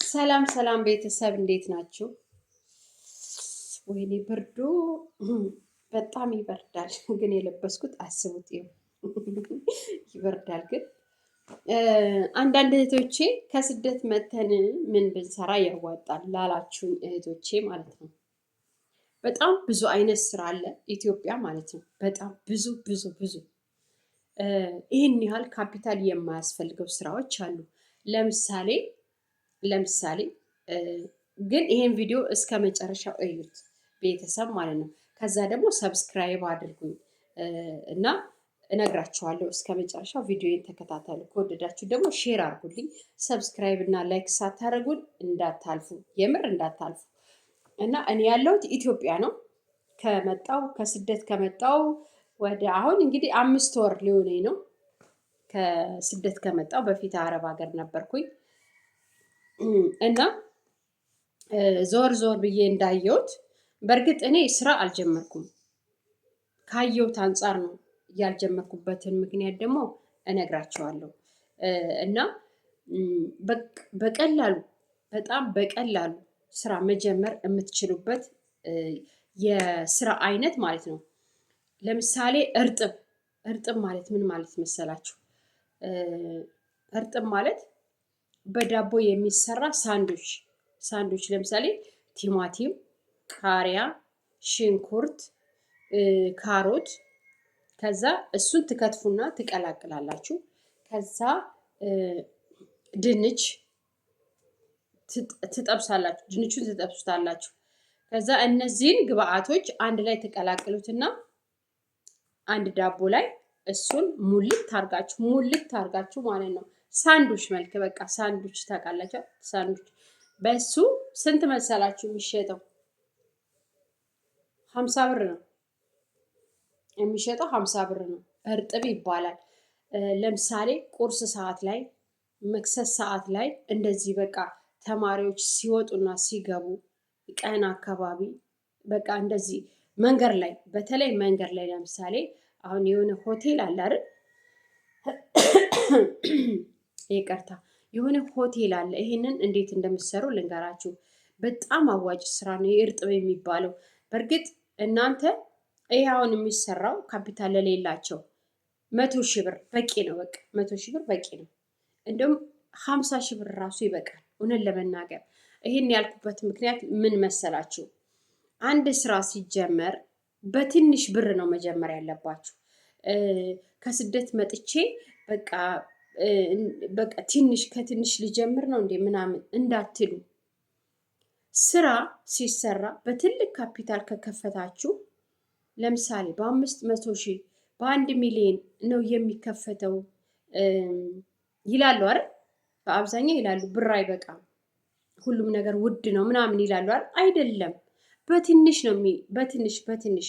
ሰላም ሰላም ቤተሰብ እንዴት ናችሁ? ወይኔ ብርዱ በጣም ይበርዳል። ግን የለበስኩት አስቡት ይበርዳል። ግን አንዳንድ እህቶቼ ከስደት መተን ምን ብንሰራ ያዋጣል ላላችሁኝ እህቶቼ ማለት ነው። በጣም ብዙ አይነት ስራ አለ ኢትዮጵያ ማለት ነው። በጣም ብዙ ብዙ ብዙ ይህን ያህል ካፒታል የማያስፈልገው ስራዎች አሉ። ለምሳሌ ለምሳሌ ግን ይሄን ቪዲዮ እስከ መጨረሻው እዩት ቤተሰብ ማለት ነው። ከዛ ደግሞ ሰብስክራይብ አድርጉኝ እና እነግራችኋለሁ። እስከ መጨረሻው ቪዲዮን ተከታተሉ። ከወደዳችሁ ደግሞ ሼር አድርጉልኝ። ሰብስክራይብ እና ላይክ ሳታደርጉን እንዳታልፉ፣ የምር እንዳታልፉ። እና እኔ ያለሁት ኢትዮጵያ ነው። ከስደት ከመጣው ወደ አሁን እንግዲህ 5 ወር ሊሆነኝ ነው። ከስደት ከመጣው በፊት አረብ ሀገር ነበርኩኝ። እና ዞር ዞር ብዬ እንዳየሁት በእርግጥ እኔ ስራ አልጀመርኩም። ካየሁት አንጻር ነው። ያልጀመርኩበትን ምክንያት ደግሞ እነግራቸዋለሁ። እና በቀላሉ በጣም በቀላሉ ስራ መጀመር የምትችሉበት የስራ አይነት ማለት ነው። ለምሳሌ እርጥብ ማለት ምን ማለት መሰላችሁ? እርጥብ ማለት በዳቦ የሚሰራ ሳንዱች ለምሳሌ ቲማቲም፣ ቃሪያ፣ ሽንኩርት፣ ካሮት ከዛ እሱን ትከትፉና ትቀላቅላላችሁ። ከዛ ድንች ትጠብሳላችሁ። ድንቹን ትጠብሱታላችሁ። ከዛ እነዚህን ግብአቶች አንድ ላይ ትቀላቅሉትና አንድ ዳቦ ላይ እሱን ሙልት ታርጋችሁ ማለት ነው። ሳንዱች መልክ በቃ ሳንዱች ታውቃላችሁ። ሳንዱች በሱ ስንት መሰላችሁ የሚሸጠው? 50 ብር ነው የሚሸጠው። 50 ብር ነው። እርጥብ ይባላል። ለምሳሌ ቁርስ ሰዓት ላይ፣ መክሰስ ሰዓት ላይ እንደዚህ በቃ ተማሪዎች ሲወጡና ሲገቡ ቀን አካባቢ በቃ እንደዚህ መንገድ ላይ በተለይ መንገድ ላይ ለምሳሌ አሁን የሆነ ሆቴል አለ አይደል? ይቅርታ የሆነ ሆቴል አለ። ይሄንን እንዴት እንደምትሰሩ ልንገራችሁ። በጣም አዋጭ ስራ ነው የእርጥብ የሚባለው። በእርግጥ እናንተ ይሄ አሁን የሚሰራው ካፒታል ለሌላቸው 100 ሺህ ብር በቂ ነው። በቃ 100 ሺህ ብር በቂ ነው። እንደውም 50 ሺህ ብር ራሱ ይበቃል። እውነት ለመናገር ይሄን ያልኩበት ምክንያት ምን መሰላችሁ? አንድ ስራ ሲጀመር በትንሽ ብር ነው መጀመር ያለባችሁ። ከስደት መጥቼ በቃ ከትንሽ ልጀምር ነው እንዴ ምናምን እንዳትሉ። ስራ ሲሰራ በትልቅ ካፒታል ከከፈታችሁ ለምሳሌ በ500 ሺህ በ1 ሚሊዮን ነው የሚከፈተው ይላሉ አይደል? በአብዛኛው ይላሉ ብር አይበቃም፣ ሁሉም ነገር ውድ ነው ምናምን ይላሉ አይደል? አይደለም። በትንሽ ነው በትንሽ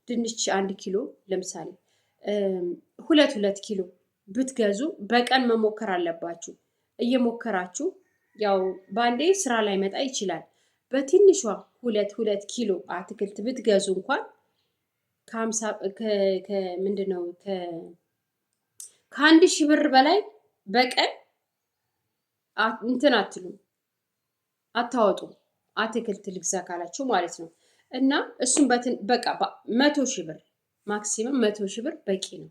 ድንች 1 ኪሎ ለምሳሌ 2 ኪሎ ብትገዙ በቀን መሞከር አለባችሁ። እየሞከራችሁ ያው በአንዴ ስራ ላይ መጣ ይችላል። በትንሿ 2 ኪሎ አትክልት ብትገዙ እንኳን ምንድነው ከ1 ሺህ ብር በላይ በቀን እንትን አትሉም አታወጡም። አትክልት ልግዛ ካላችሁ ማለት ነው። እና እሱም በቃ 100 ሺህ ብር ማክሲመም 100 ሺህ ብር በቂ ነው።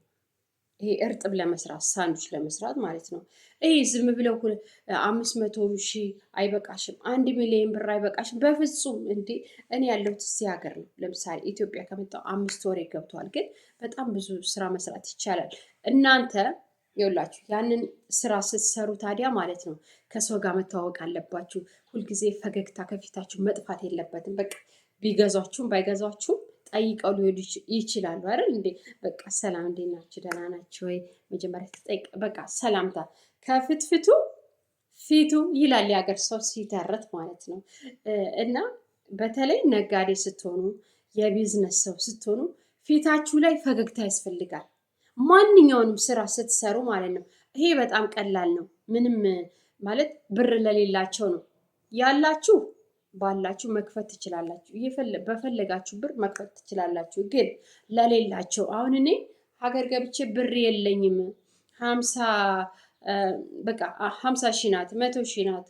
ይሄ እርጥብ ለመስራት ሳንዱች ለመስራት ማለት ነው። ይሄ ዝም ብለው 500 ሺህ አይበቃሽም፣ 1 ሚሊዮን ብር አይበቃሽም በፍጹም። እንዴ እኔ ያለሁት እዚህ ሀገር ነው። ለምሳሌ ኢትዮጵያ ከመጣሁ 5 ወር ገብቷል። ግን በጣም ብዙ ስራ መስራት ይቻላል። እናንተ ይኸውላችሁ ያንን ስራ ስትሰሩ ታዲያ ማለት ነው ከሰው ጋር መተዋወቅ አለባችሁ። ሁልጊዜ ፈገግታ ከፊታችሁ መጥፋት የለበትም። በቃ ቢገዟችሁም ባይገዟችሁም ጠይቀው ሊሄዱ ይችላሉ አይደል እንዴ? በቃ ሰላም እንዴት ናችሁ? ደህና ናችሁ ወይ? መጀመሪያ ተጠይቅ። በቃ ሰላምታ ከፍትፍቱ ፊቱ ይላል የሀገር ሰው ሲተረት ማለት ነው። እና በተለይ ነጋዴ ስትሆኑ፣ የቢዝነስ ሰው ስትሆኑ ፊታችሁ ላይ ፈገግታ ያስፈልጋል። ማንኛውንም ስራ ስትሰሩ ማለት ነው። ይሄ በጣም ቀላል ነው። ምንም ማለት ብር ለሌላቸው ነው። ያላችሁ ባላችሁ መክፈት ትችላላችሁ። በፈለጋችሁ ብር መክፈት ትችላላችሁ። ግን ለሌላቸው አሁን እኔ ሀገር ገብቼ ብር የለኝም 50 ሺህ ናት 100 ሺህ ናት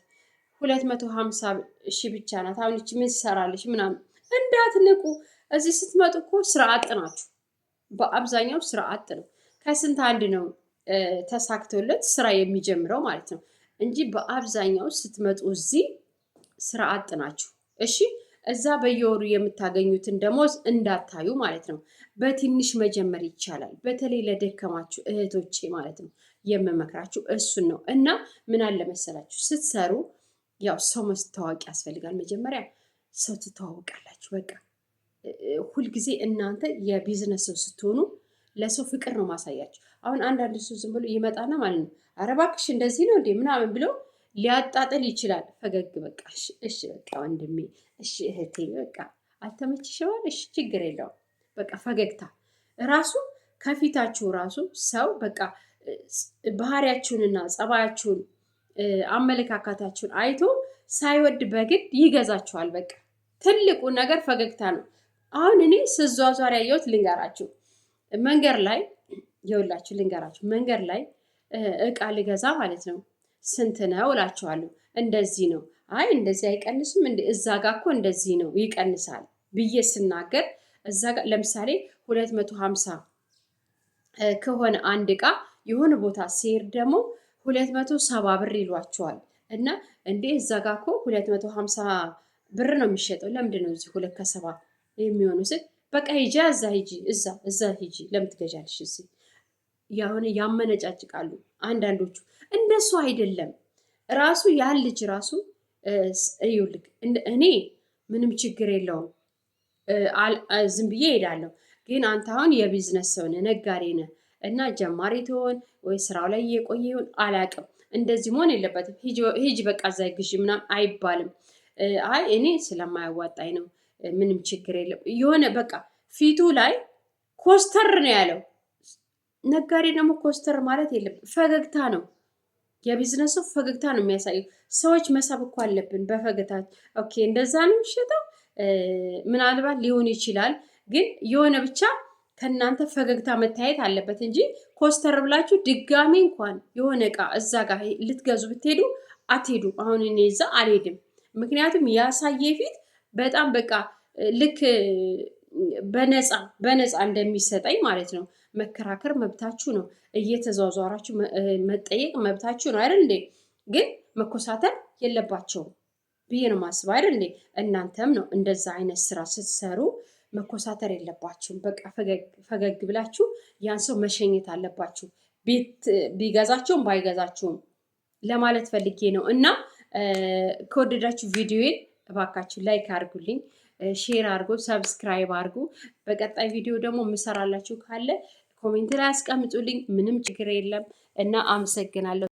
250 ሺህ ብቻ ናት። አሁን እቺ ምን ትሰራለች ምናምን እንዳትንቁ። እዚህ ስትመጡ እኮ ስራ አጥ ናችሁ። በአብዛኛው ስራ አጥ ነው። ከስንት አንድ ነው ተሳክቶለት ስራ የሚጀምረው ማለት ነው እንጂ በአብዛኛው ስትመጡ እዚህ ስራ አጥ ናችሁ። እሺ እዛ በየወሩ የምታገኙትን ደሞዝ እንዳታዩ ማለት ነው። በትንሽ መጀመር ይቻላል። በተለይ ለደከማችሁ እህቶቼ ማለት ነው የምመክራችሁ እሱን ነው። እና ምን አለ መሰላችሁ ስትሰሩ ያው ሰው ማስተዋወቅ ያስፈልጋል። መጀመሪያ ሰው ትተዋወቃላችሁ። በቃ ሁልጊዜ እናንተ የቢዝነስ ሰው ስትሆኑ ለሰው ፍቅር ነው ማሳያችሁ። አሁን አንዳንድ ሰው ዝም ብሎ ይመጣና ማለት ነው ኧረ እባክሽ እንደዚህ ነው እንዴ ምናምን ብሎ ሊያጣጥል ይችላል። ፈገግ በቃ እሺ በቃ ወንድሜ፣ እሺ እህቴ፣ በቃ አልተመችሽም፣ እሺ ችግር የለውም በቃ ፈገግታ ራሱ ከፊታችሁ ራሱ ሰው በቃ ባህሪያችሁንና ጸባያችሁን አመለካከታችሁን አይቶ ሳይወድ በግድ ይገዛችኋል። በቃ ትልቁ ነገር ፈገግታ ነው። አሁን እኔ ስዟዟር ያየሁት ልንገራችሁ፣ መንገድ ላይ የውላችሁ ልንገራችሁ፣ መንገድ ላይ እቃ ልገዛ ማለት ነው ስንት ነው እላችኋለሁ። እንደዚህ ነው። አይ እንደዚህ አይቀንስም እንዴ እዛ ጋር እኮ እንደዚህ ነው ይቀንሳል ብዬ ስናገር እዛ ጋር ለምሳሌ 250 ከሆነ አንድ እቃ የሆነ ቦታ ሲሄድ ደግሞ 270 ብር ይሏቸዋል። እና እንዴ እዛ ጋር እኮ 250 ብር ነው የሚሸጠው ለምንድን ነው እዚህ 270 የሚሆነው ስል በቃ ሂጂ እዛ ሂጂ እዛ ሂጂ ለምን ትገዣለሽ እዚህ ያሆነ ያመነጫጭቃሉ አንዳንዶቹ። እንደሱ አይደለም ራሱ ያን ልጅ ራሱ እዩልክ እኔ ምንም ችግር የለውም ዝም ብዬ እሄዳለሁ። ግን አንተ አሁን የቢዝነስ ሰው ነህ፣ ነጋዴ ነህ እና ጀማሪ ትሆን ወይ ስራው ላይ እየቆየ ይሆን አላውቅም። እንደዚህ መሆን የለበትም። ሂጂ በቃ እዛ ግዢ ምናምን አይባልም። አይ እኔ ስለማያዋጣኝ ነው ምንም ችግር የለም። የሆነ በቃ ፊቱ ላይ ኮስተር ነው ያለው። ነጋዴ ደግሞ ኮስተር ማለት የለም፣ ፈገግታ ነው። የቢዝነሱ ፈገግታ ነው የሚያሳየው። ሰዎች መሳብ እኮ አለብን በፈገግታ። ኦኬ እንደዛ ነው የሚሸጠው ምናልባት ሊሆን ይችላል። ግን የሆነ ብቻ ከእናንተ ፈገግታ መታየት አለበት እንጂ ኮስተር ብላችሁ ድጋሜ እንኳን የሆነ እቃ እዛ ጋር ልትገዙ ብትሄዱ አትሄዱ። አሁን እኔ እዛ አልሄድም፣ ምክንያቱም ያሳየ ፊት በጣም በቃ ልክ በነፃ እንደሚሰጠኝ ማለት ነው። መከራከር መብታችሁ ነው። እየተዟዟራችሁ መጠየቅ መብታችሁ ነው አይደል እንዴ? ግን መኮሳተር የለባቸውም ብዬ ነው ማስበው አይደል እንዴ? እናንተም ነው እንደዛ አይነት ስራ ስትሰሩ መኮሳተር የለባችሁም። በቃ ፈገግ ብላችሁ ያን ሰው መሸኘት አለባችሁ። ቤት ቢገዛቸውም ባይገዛችሁም ለማለት ፈልጌ ነው። እና ከወደዳችሁ ቪዲዮዬን እባካችሁ ላይክ አድርጉልኝ፣ ሼር አድርጉ፣ ሰብስክራይብ አድርጉ። በቀጣይ ቪዲዮ ደግሞ የምሰራላችሁ ካለ ኮሜንት ላይ አስቀምጡልኝ። ምንም ችግር የለም እና አመሰግናለሁ።